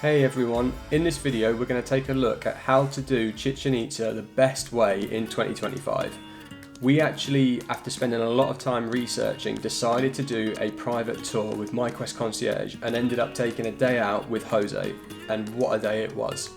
Hey everyone, in this video we're going to take a look at how to do Chichen Itza the best way in 2025. We actually, after spending a lot of time researching, decided to do a private tour with My Quest Concierge and ended up taking a day out with Jose, and what a day it was.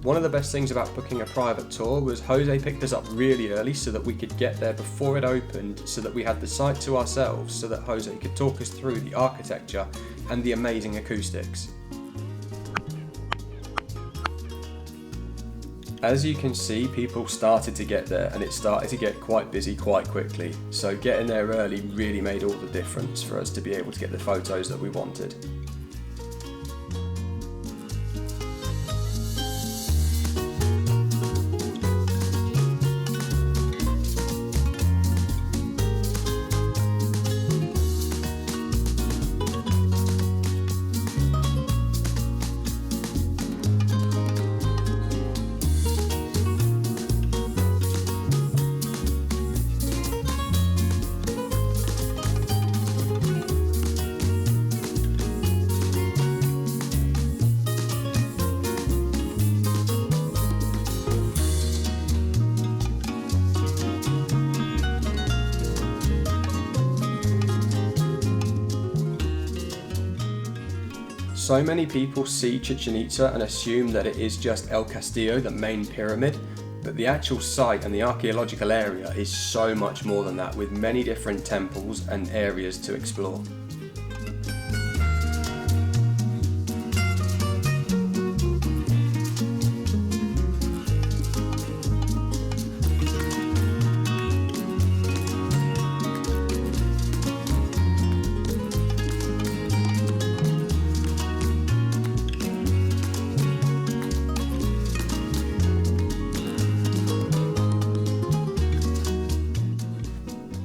One of the best things about booking a private tour was Jose picked us up really early so that we could get there before it opened, so that we had the site to ourselves, so that Jose could talk us through the architecture and the amazing acoustics. As you can see, people started to get there and it started to get quite busy quite quickly, so getting there early really made all the difference for us to be able to get the photos that we wanted. So many people see Chichen Itza and assume that it is just El Castillo, the main pyramid, but the actual site and the archaeological area is so much more than that, with many different temples and areas to explore.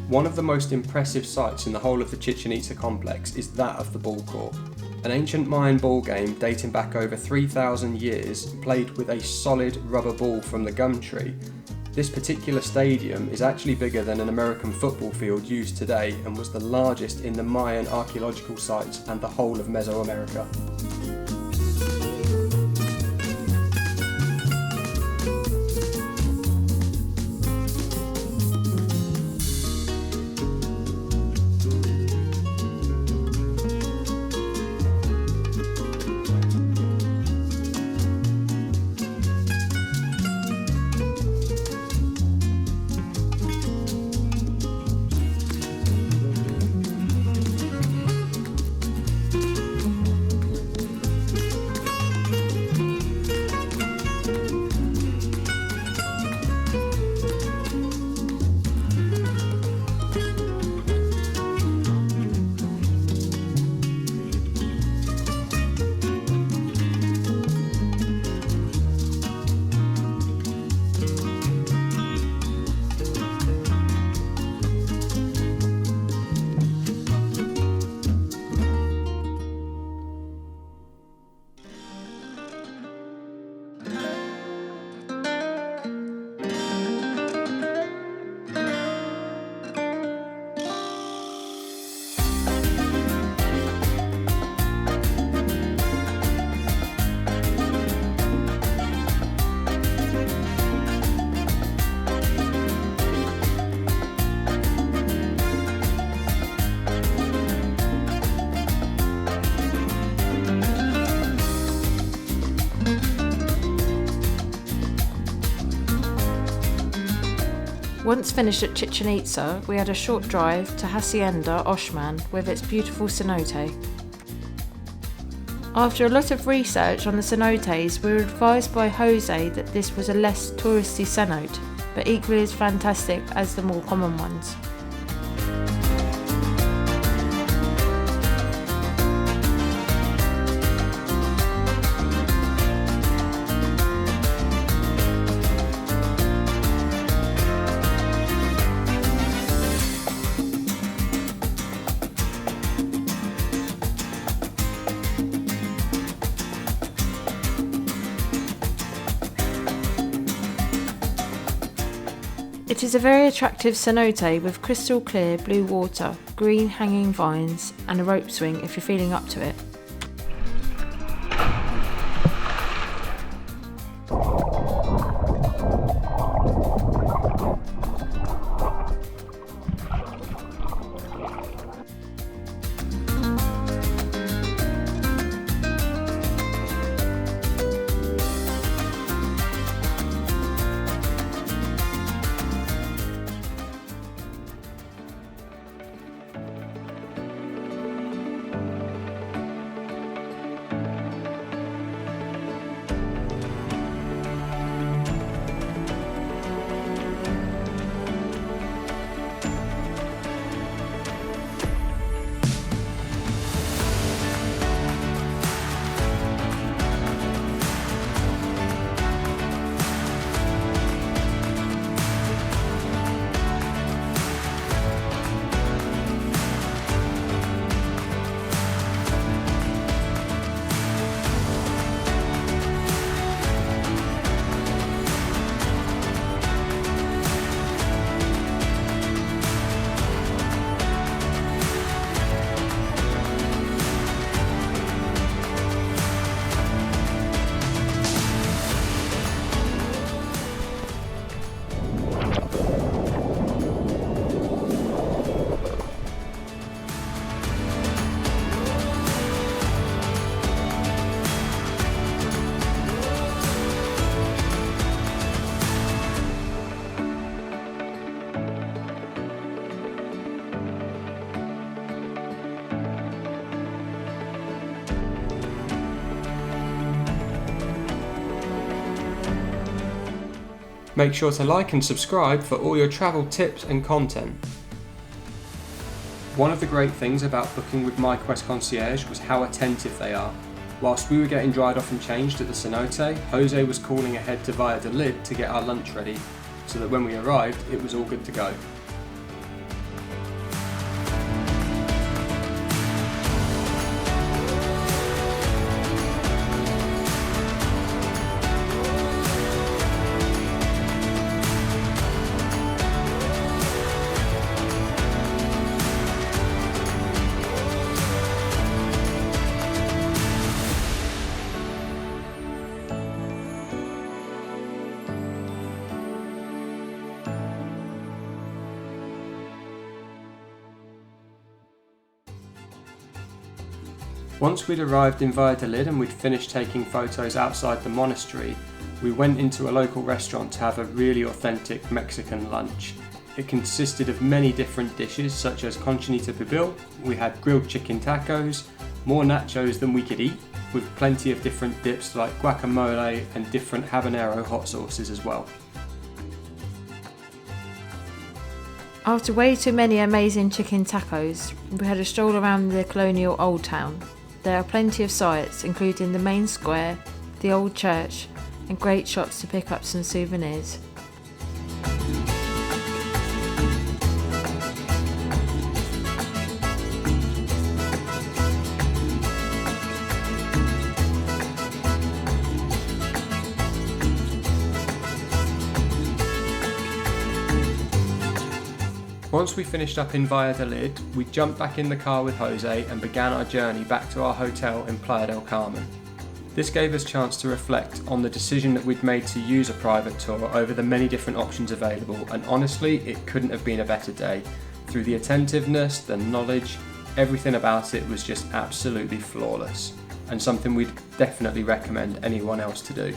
One of the most impressive sights in the whole of the Chichen Itza complex is that of the ball court. An ancient Mayan ball game dating back over 3,000 years, played with a solid rubber ball from the gum tree. This particular stadium is actually bigger than an American football field used today and was the largest in the Mayan archaeological sites and the whole of Mesoamerica. Once finished at Chichen Itza, we had a short drive to Hacienda, Oxman, with its beautiful cenote. After a lot of research on the cenotes, we were advised by Jose that this was a less touristy cenote, but equally as fantastic as the more common ones. It is a very attractive cenote with crystal clear blue water, green hanging vines and a rope swing if you're feeling up to it. Make sure to like and subscribe for all your travel tips and content. One of the great things about booking with My Quest Concierge was how attentive they are. Whilst we were getting dried off and changed at the Cenote, Jose was calling ahead to Valladolid to get our lunch ready, so that when we arrived it was all good to go. Once we'd arrived in Valladolid and we'd finished taking photos outside the monastery, we went into a local restaurant to have a really authentic Mexican lunch. It consisted of many different dishes such as conchinita pibil, we had grilled chicken tacos, more nachos than we could eat, with plenty of different dips like guacamole and different habanero hot sauces as well. After way too many amazing chicken tacos, we had a stroll around the colonial Old Town. There are plenty of sights, including the main square, the old church, and great shops to pick up some souvenirs. Once we finished up in Valladolid, we jumped back in the car with Jose and began our journey back to our hotel in Playa del Carmen. This gave us a chance to reflect on the decision that we'd made to use a private tour over the many different options available, and honestly, it couldn't have been a better day. Through the attentiveness, the knowledge, everything about it was just absolutely flawless, and something we'd definitely recommend anyone else to do.